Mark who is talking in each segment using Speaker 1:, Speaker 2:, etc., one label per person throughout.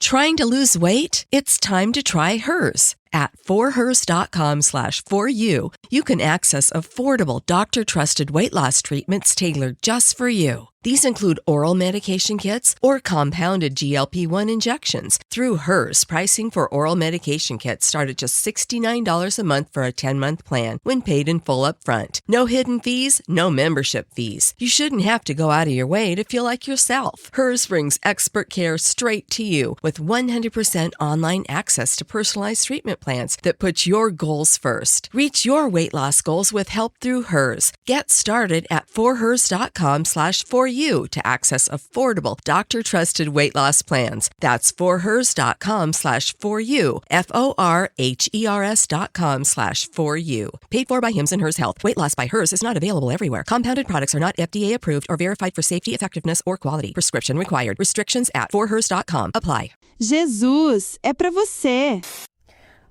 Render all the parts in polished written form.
Speaker 1: Trying to lose weight? It's time to try Hers. At forhers.com/4u, you can access affordable, doctor-trusted weight loss treatments tailored just for you. These include oral medication kits or compounded GLP-1 injections. Through Hers, pricing for oral medication kits start at just $69 a month for a 10-month plan when paid in full upfront. No hidden fees, no membership fees. You shouldn't have to go out of your way to feel like yourself. Hers brings expert care straight to you with 100% online access to personalized treatment plans that put your goals first. Reach your weight loss goals with help through Hers. Get started at forhers.com/4u to access affordable, doctor-trusted weight loss plans. That's forhers.com/4u, forhers.com/4u. Paid for by Hims and Hers Health. Weight loss by Hers is not available everywhere. Compounded products are not FDA approved or verified for safety, effectiveness, or quality. Prescription required. Restrictions at forhers.com. Apply.
Speaker 2: Jesus é pra você.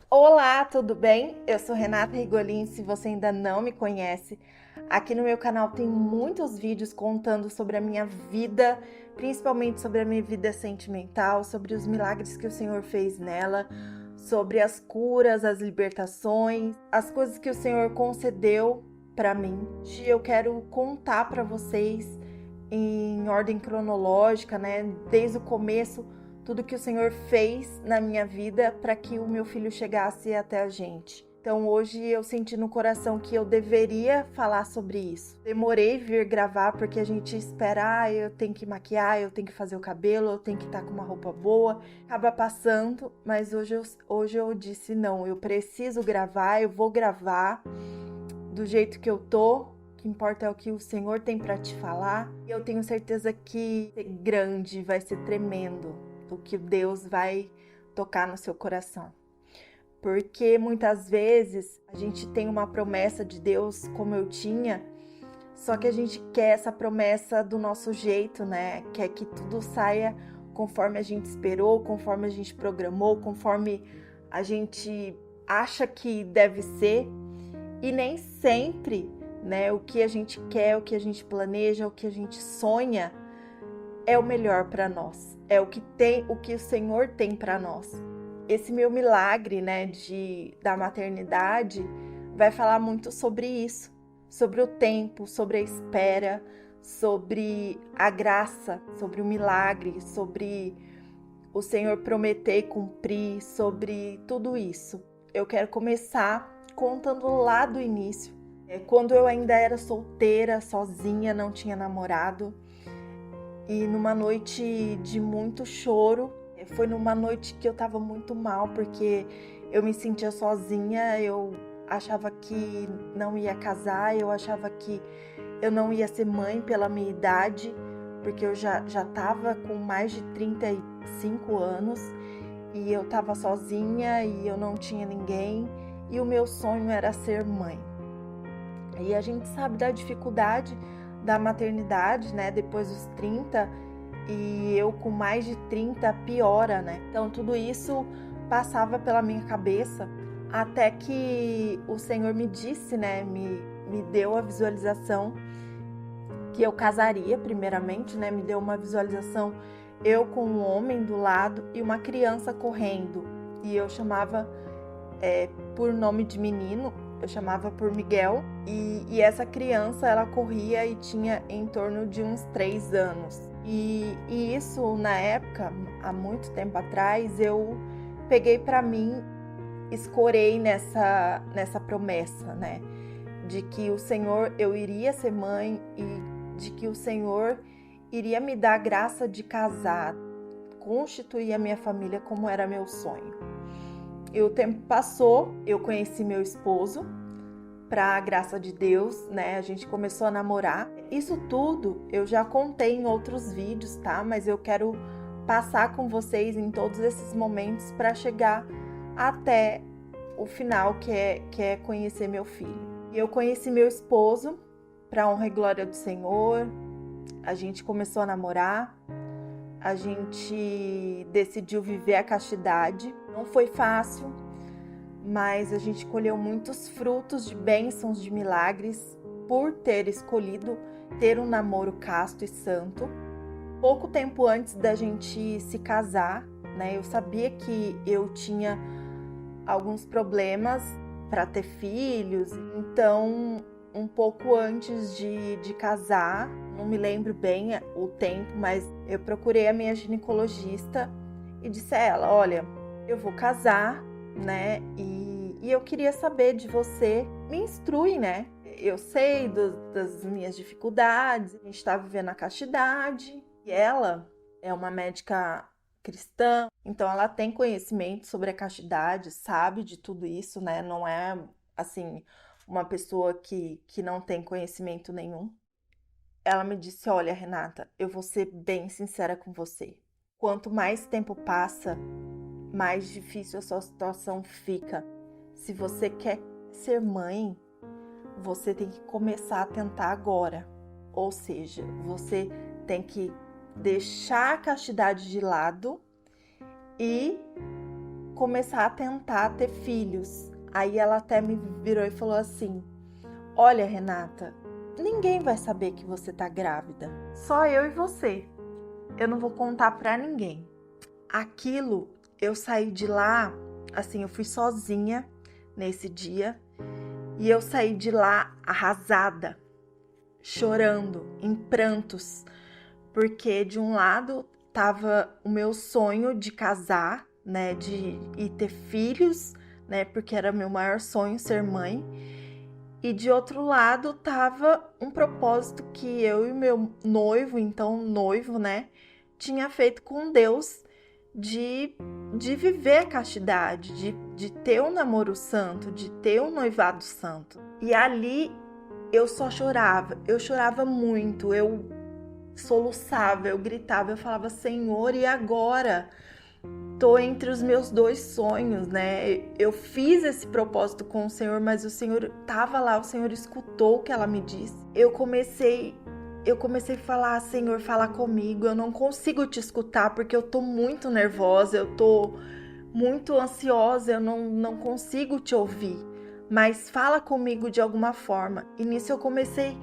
Speaker 3: Olá, tudo bem? Eu sou Renata Rigolin. Se você ainda não me conhece, aqui no meu canal tem muitos vídeos contando sobre a minha vida, principalmente sobre a minha vida sentimental, sobre os milagres que o Senhor fez nela, sobre as curas, as libertações, as coisas que o Senhor concedeu para mim. Hoje eu quero contar para vocês em ordem cronológica, né, desde o começo, tudo que o Senhor fez na minha vida para que o meu filho chegasse até a gente. Então hoje eu senti no coração que eu deveria falar sobre isso. Demorei vir gravar porque a gente espera, eu tenho que maquiar, eu tenho que fazer o cabelo, eu tenho que estar com uma roupa boa. Acaba passando, mas hoje eu disse não, eu preciso gravar, eu vou gravar do jeito que eu tô. O que importa é o que o Senhor tem para te falar. E eu tenho certeza que vai ser grande, vai ser tremendo o que Deus vai tocar no seu coração. Porque muitas vezes a gente tem uma promessa de Deus como eu tinha, só que a gente quer essa promessa do nosso jeito, né? Quer que tudo saia conforme a gente esperou, conforme a gente programou, conforme a gente acha que deve ser. E nem sempre, né, o que a gente quer, o que a gente planeja, o que a gente sonha é o melhor para nós. É o que o Senhor tem para nós. Esse meu milagre, né, da maternidade vai falar muito sobre isso, sobre o tempo, sobre a espera, sobre a graça, sobre o milagre, sobre o Senhor prometer e cumprir, sobre tudo isso. Eu quero começar contando lá do início, quando eu ainda era solteira, sozinha, não tinha namorado, e numa noite de muito choro. Foi numa noite que eu tava muito mal, porque eu me sentia sozinha, eu achava que não ia casar, eu achava que eu não ia ser mãe pela minha idade, porque eu já tava com mais de 35 anos, e eu tava sozinha, e eu não tinha ninguém, e o meu sonho era ser mãe. E a gente sabe da dificuldade da maternidade, né, depois dos 30, e eu com mais de 30 piora, né? Então tudo isso passava pela minha cabeça até que o Senhor me disse, né? Me deu a visualização que eu casaria primeiramente, né? Me deu uma visualização eu com um homem do lado e uma criança correndo. E eu chamava por nome de menino, eu chamava por Miguel. E essa criança, ela corria e tinha em torno de uns 3 anos. E isso, na época, há muito tempo atrás, eu peguei para mim, escorei nessa promessa, né? De que o Senhor, eu iria ser mãe e de que o Senhor iria me dar a graça de casar, constituir a minha família como era meu sonho. E o tempo passou, eu conheci meu esposo, para a graça de Deus, né? A gente começou a namorar. Isso tudo eu já contei em outros vídeos, tá? Mas eu quero passar com vocês em todos esses momentos para chegar até o final, que é conhecer meu filho. E eu conheci meu esposo, para honra e glória do Senhor. A gente começou a namorar. A gente decidiu viver a castidade. Não foi fácil, mas a gente colheu muitos frutos de bênçãos, de milagres, por ter escolhido ter um namoro casto e santo. Pouco tempo antes da gente se casar, né? Eu sabia que eu tinha alguns problemas para ter filhos, então um pouco antes de casar, não me lembro bem o tempo, mas eu procurei a minha ginecologista e disse a ela, olha, eu vou casar, né? E eu queria saber de você, me instrui, né? Eu sei das minhas dificuldades, a gente está vivendo a castidade. E ela é uma médica cristã, então ela tem conhecimento sobre a castidade, sabe de tudo isso, né? Não é, assim, uma pessoa que não tem conhecimento nenhum. Ela me disse, olha, Renata, eu vou ser bem sincera com você. Quanto mais tempo passa, mais difícil a sua situação fica. Se você quer ser mãe, você tem que começar a tentar agora. Ou seja, você tem que deixar a castidade de lado e começar a tentar ter filhos. Aí ela até me virou e falou assim, olha, Renata, ninguém vai saber que você tá grávida. Só eu e você. Eu não vou contar pra ninguém. Aquilo, eu saí de lá, assim, eu fui sozinha nesse dia. E eu saí de lá arrasada, chorando, em prantos, porque de um lado tava o meu sonho de casar, né, e ter filhos, né, porque era meu maior sonho ser mãe, e de outro lado tava um propósito que eu e o meu noivo, né, tinha feito com Deus de viver a castidade, de ter um namoro santo, de ter um noivado santo. E ali eu só chorava, eu chorava muito, eu soluçava, eu gritava, eu falava, Senhor, e agora? Tô entre os meus dois sonhos, né? Eu fiz esse propósito com o Senhor, mas o Senhor tava lá, o Senhor escutou o que ela me disse. Eu comecei a falar, Senhor, fala comigo, eu não consigo te escutar porque eu tô muito nervosa, eu tô muito ansiosa, eu não consigo te ouvir, mas fala comigo de alguma forma. E nisso eu comecei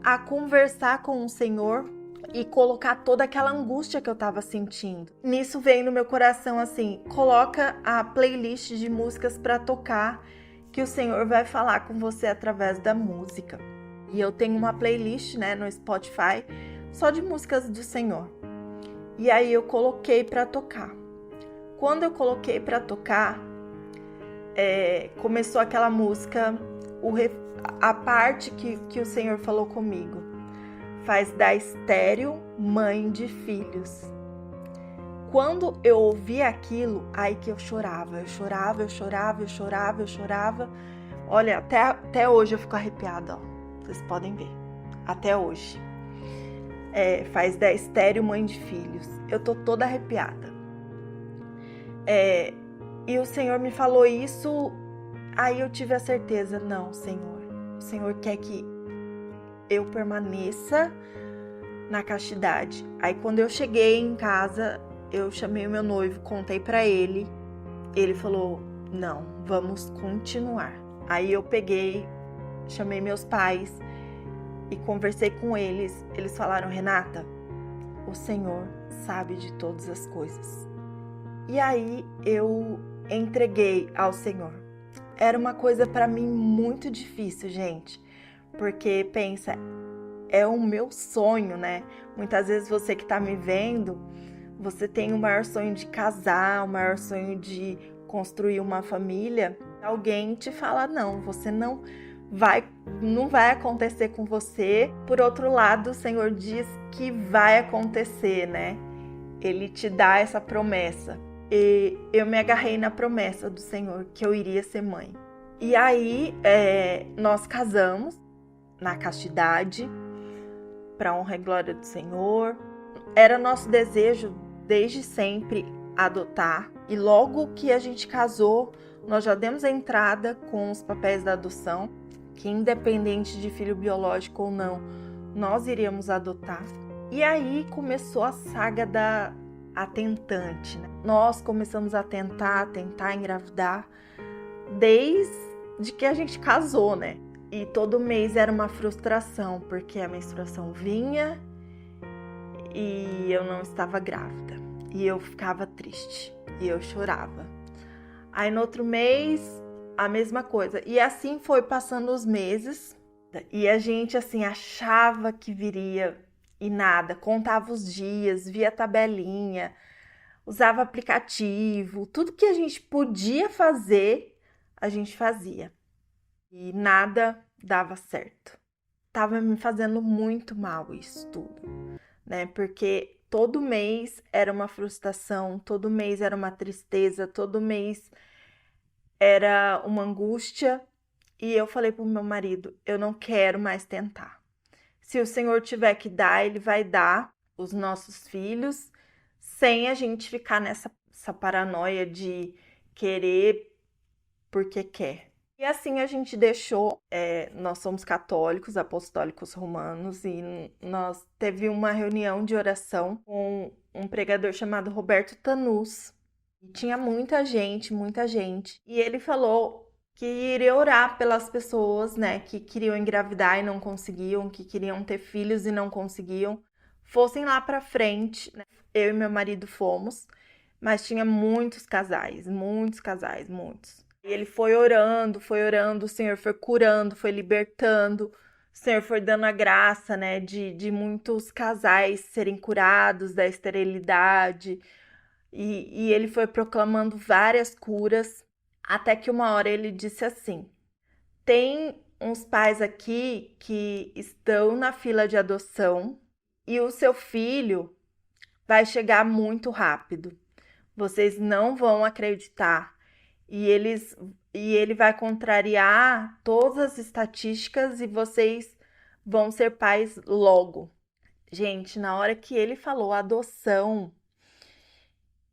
Speaker 3: a conversar com o Senhor e colocar toda aquela angústia que eu tava sentindo. Nisso veio no meu coração assim, coloca a playlist de músicas para tocar, que o Senhor vai falar com você através da música. E eu tenho uma playlist, né, no Spotify, só de músicas do Senhor. E aí eu coloquei para tocar. Quando eu coloquei para tocar, começou aquela música, a parte que o Senhor falou comigo. Faz da estéril mãe de filhos. Quando eu ouvi aquilo, aí que eu chorava. Olha, até hoje eu fico arrepiada, ó. Vocês podem ver, até hoje. Faz da estéril mãe de filhos. Eu tô toda arrepiada. E o Senhor me falou isso, aí eu tive a certeza, não, Senhor. O Senhor quer que eu permaneça na castidade. Aí quando eu cheguei em casa, eu chamei o meu noivo, contei pra ele. Ele falou, não, vamos continuar. Aí eu chamei meus pais e conversei com eles. Eles falaram, Renata, o Senhor sabe de todas as coisas. E aí eu entreguei ao Senhor. Era uma coisa para mim muito difícil, gente. Porque pensa, é o meu sonho, né? Muitas vezes você que tá me vendo, você tem o maior sonho de casar, o maior sonho de construir uma família. Alguém te fala, não, você não vai acontecer com você. Por outro lado, o Senhor diz que vai acontecer, né? Ele te dá essa promessa. E eu me agarrei na promessa do Senhor que eu iria ser mãe. E aí, nós casamos na castidade, para honra e glória do Senhor. Era nosso desejo, desde sempre, adotar. E logo que a gente casou, nós já demos a entrada com os papéis da adoção, que independente de filho biológico ou não, nós iríamos adotar. E aí começou a saga da tentante, né? Nós começamos a tentar engravidar desde que a gente casou, né? E todo mês era uma frustração, porque a menstruação vinha e eu não estava grávida. E eu ficava triste. e eu chorava. Aí no outro mês, a mesma coisa. E assim foi passando os meses. E a gente, assim, achava que viria e nada. Contava os dias, via tabelinha, usava aplicativo. Tudo que a gente podia fazer, a gente fazia. E nada dava certo. Tava me fazendo muito mal isso tudo, né? Porque todo mês era uma frustração, todo mês era uma tristeza, todo mês era uma angústia. E eu falei pro meu marido, eu não quero mais tentar. Se o Senhor tiver que dar, Ele vai dar os nossos filhos, sem a gente ficar nessa paranoia de querer porque quer. E assim a gente deixou, nós somos católicos, apostólicos romanos, e nós teve uma reunião de oração com um pregador chamado Roberto Tanus. E tinha muita gente, e ele falou que iria orar pelas pessoas, né, que queriam engravidar e não conseguiam, que queriam ter filhos e não conseguiam, fossem lá pra frente, né? Eu e meu marido fomos, mas tinha muitos casais, muitos. E ele foi orando, o Senhor foi curando, foi libertando, o Senhor foi dando a graça, né, de muitos casais serem curados da esterilidade. E ele foi proclamando várias curas, até que uma hora ele disse assim: tem uns pais aqui que estão na fila de adoção e o seu filho vai chegar muito rápido. Vocês não vão acreditar. E ele vai contrariar todas as estatísticas e vocês vão ser pais logo. Gente, na hora que ele falou adoção,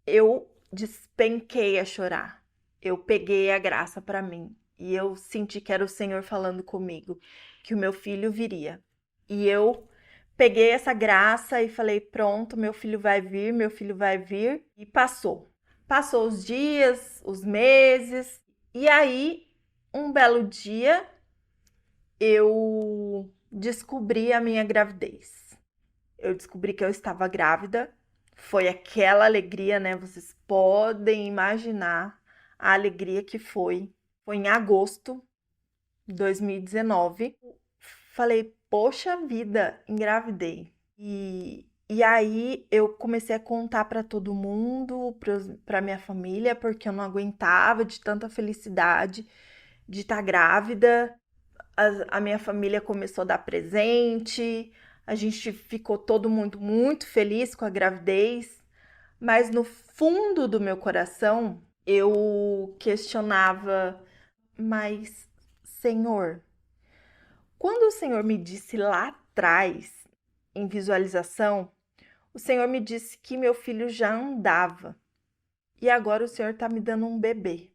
Speaker 3: eu despenquei a chorar. Eu peguei a graça para mim e eu senti que era o Senhor falando comigo, que o meu filho viria. E eu peguei essa graça e falei: pronto, meu filho vai vir, e passou. Passou os dias, os meses, e aí, um belo dia, eu descobri a minha gravidez. Eu descobri que eu estava grávida. Foi aquela alegria, né? Vocês podem imaginar a alegria que foi. Foi em agosto de 2019. Falei, poxa vida, engravidei. E aí eu comecei a contar para todo mundo, para minha família, porque eu não aguentava de tanta felicidade de estar grávida. A minha família começou a dar presente, a gente ficou todo mundo muito feliz com a gravidez, mas no fundo do meu coração eu questionava: mas Senhor, quando o Senhor me disse lá atrás, em visualização, o Senhor me disse que meu filho já andava e agora o Senhor tá me dando um bebê.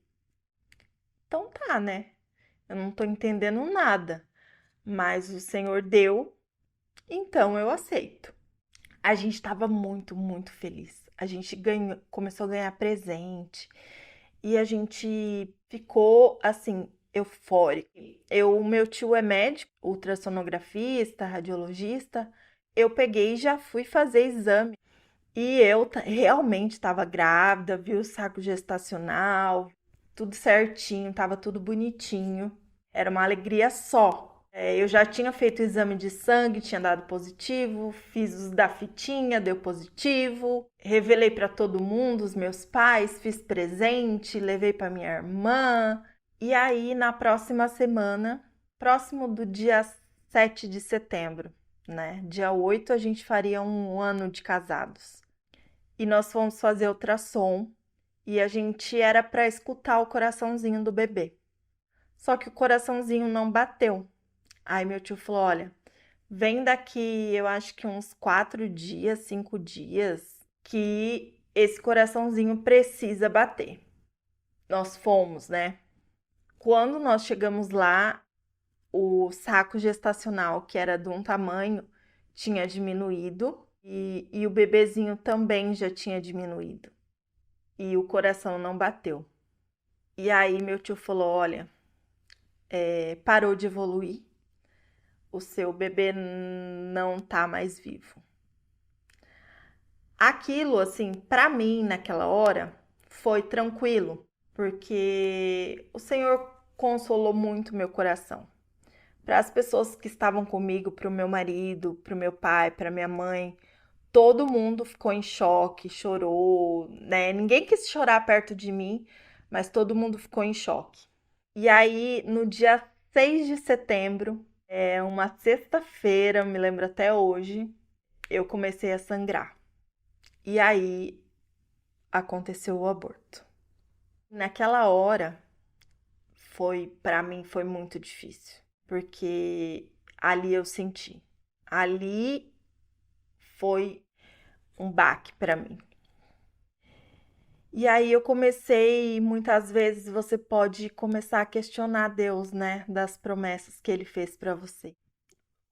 Speaker 3: Então tá, né? Eu não tô entendendo nada, mas o Senhor deu, então eu aceito. A gente estava muito feliz. A gente começou a ganhar presente e a gente ficou assim eufórico. O meu tio é médico, ultrassonografista, radiologista. Eu peguei e já fui fazer exame. E eu realmente estava grávida, vi o saco gestacional, tudo certinho, estava tudo bonitinho. Era uma alegria só. Eu já tinha feito o exame de sangue, tinha dado positivo, fiz os da fitinha, deu positivo, revelei para todo mundo, os meus pais, fiz presente, levei para minha irmã. E aí, na próxima semana, próximo do dia 7 de setembro, né? Dia 8 a gente faria um ano de casados. E nós fomos fazer ultrassom e a gente era para escutar o coraçãozinho do bebê. Só que o coraçãozinho não bateu. Aí meu tio falou: olha, vem daqui, eu acho que uns 4 dias, 5 dias, que esse coraçãozinho precisa bater. Nós fomos, né? Quando nós chegamos lá, o saco gestacional, que era de um tamanho, tinha diminuído e o bebezinho também já tinha diminuído. E o coração não bateu. E aí meu tio falou: olha, parou de evoluir, o seu bebê não tá mais vivo. Aquilo, assim, pra mim, naquela hora, foi tranquilo, porque o Senhor consolou muito meu coração. Para as pessoas que estavam comigo, para o meu marido, para o meu pai, para minha mãe, todo mundo ficou em choque, chorou, né? Ninguém quis chorar perto de mim, mas todo mundo ficou em choque. E aí, no dia 6 de setembro, é uma sexta-feira, me lembro até hoje, eu comecei a sangrar. E aí aconteceu o aborto. Naquela hora, para mim foi muito difícil, porque ali eu senti. Ali foi um baque para mim. E aí eu comecei, muitas vezes você pode começar a questionar Deus, né, das promessas que ele fez para você.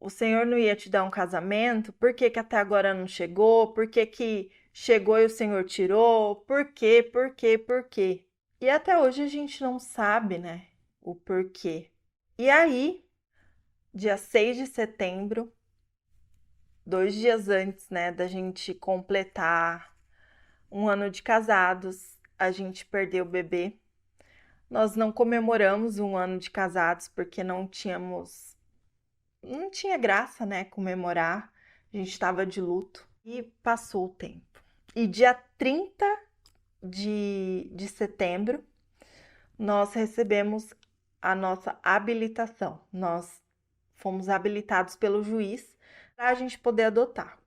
Speaker 3: O Senhor não ia te dar um casamento? Por que que até agora não chegou? Por que que chegou e o Senhor tirou? Por quê? Por quê? Por quê? E até hoje a gente não sabe, né, o porquê. E aí, dia 6 de setembro, 2 dias antes, né, da gente completar um ano de casados, a gente perdeu o bebê. Nós não comemoramos um ano de casados porque não tinha graça, né, comemorar. A gente estava de luto e passou o tempo. E dia 30 de setembro, nós recebemos a nossa habilitação. Nós fomos habilitados pelo juiz para a gente poder adotar.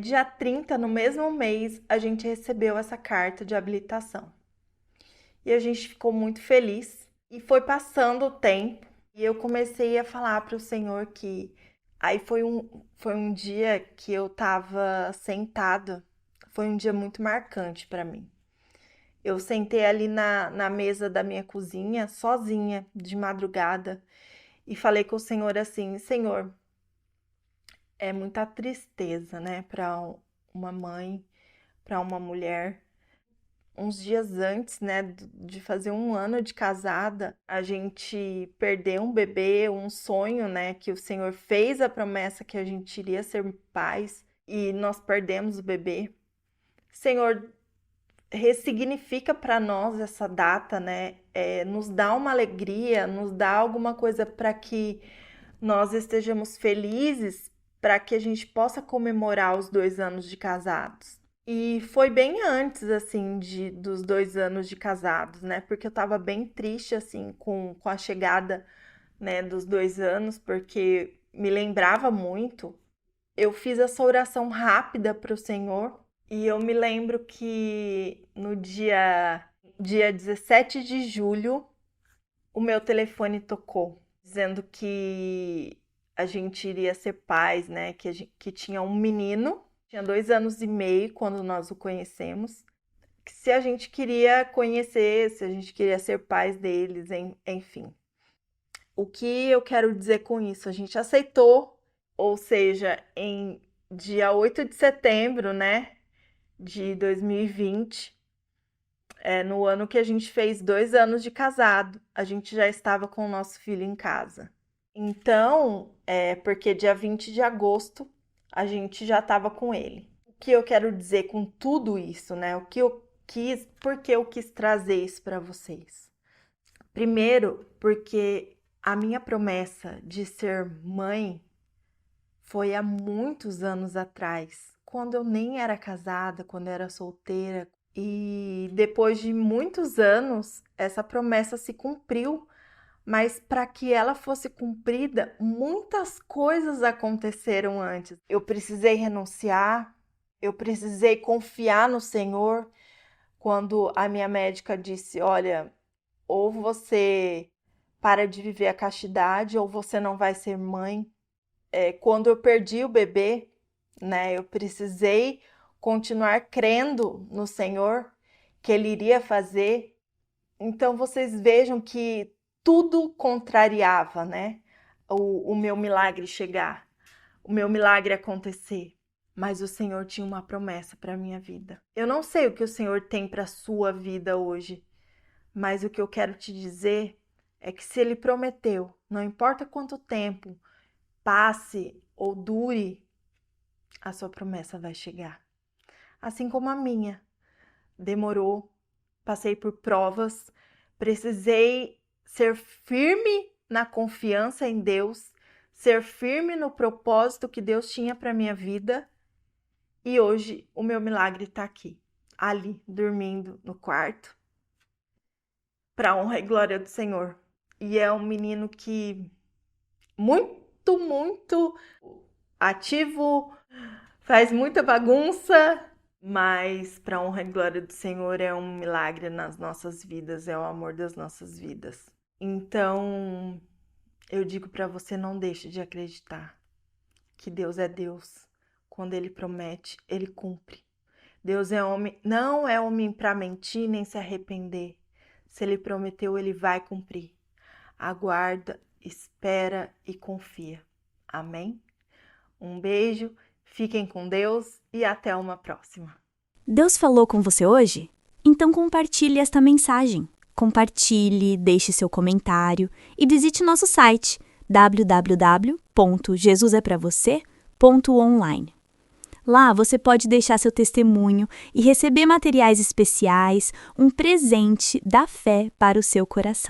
Speaker 3: Dia 30, no mesmo mês, a gente recebeu essa carta de habilitação. E a gente ficou muito feliz. E foi passando o tempo e eu comecei a falar para o Senhor que. Aí foi um dia que eu estava sentada, foi um dia muito marcante para mim. Eu sentei ali na mesa da minha cozinha, sozinha, de madrugada, e falei com o Senhor assim: Senhor, é muita tristeza, né, para uma mãe, para uma mulher. Uns dias antes, né, de fazer um ano de casada, a gente perdeu um bebê, um sonho, né, que o Senhor fez a promessa que a gente iria ser pais e nós perdemos o bebê. Senhor, ressignifica para nós essa data, né? Nos dá uma alegria, nos dá alguma coisa para que nós estejamos felizes, para que a gente possa comemorar os 2 anos de casados. E foi bem antes, assim, dos 2 anos de casados, né? Porque eu tava bem triste, assim, com a chegada, né, dos 2 anos, porque me lembrava muito. Eu fiz essa oração rápida para o Senhor e eu me lembro que no dia 17 de julho, o meu telefone tocou, dizendo que a gente iria ser pais, né? Que tinha um menino, tinha 2 anos e meio quando nós o conhecemos. Que se a gente queria conhecer, se a gente queria ser pais deles, enfim. O que eu quero dizer com isso? A gente aceitou, ou seja, em dia 8 de setembro, né, de 2020, no ano que a gente fez 2 anos de casado, a gente já estava com o nosso filho em casa. Então, porque dia 20 de agosto a gente já estava com ele. O que eu quero dizer com tudo isso, né? Por que eu quis trazer isso para vocês? Primeiro, porque a minha promessa de ser mãe foi há muitos anos atrás, quando eu nem era casada, quando eu era solteira. E depois de muitos anos, essa promessa se cumpriu, mas para que ela fosse cumprida, muitas coisas aconteceram antes. Eu precisei renunciar, eu precisei confiar no Senhor. Quando a minha médica disse: Olha, ou você para de viver a castidade, ou você não vai ser mãe. Quando eu perdi o bebê, né, eu precisei continuar crendo no Senhor, que Ele iria fazer. Então vocês vejam que tudo contrariava, né, o meu milagre chegar, o meu milagre acontecer. Mas o Senhor tinha uma promessa para a minha vida. Eu não sei o que o Senhor tem para a sua vida hoje, mas o que eu quero te dizer é que se Ele prometeu, não importa quanto tempo passe ou dure, a sua promessa vai chegar. Assim como a minha. demorou, passei por provas, precisei ser firme na confiança em Deus, ser firme no propósito que Deus tinha para minha vida. E hoje o meu milagre está aqui, ali, dormindo no quarto, para honra e glória do Senhor. E é um menino que muito ativo, faz muita bagunça, mas para honra e glória do Senhor é um milagre nas nossas vidas, é o amor das nossas vidas. Então, eu digo para você, não deixe de acreditar que Deus é Deus. Quando Ele promete, Ele cumpre. Deus é homem, não é homem para mentir nem se arrepender. Se Ele prometeu, Ele vai cumprir. Aguarda, espera e confia. Amém? Um beijo, fiquem com Deus e até uma próxima.
Speaker 4: Deus falou com você hoje? Então compartilhe esta mensagem. Compartilhe, deixe seu comentário e visite nosso site www.jesusepravocê.online. Lá você pode deixar seu testemunho e receber materiais especiais, um presente da fé para o seu coração.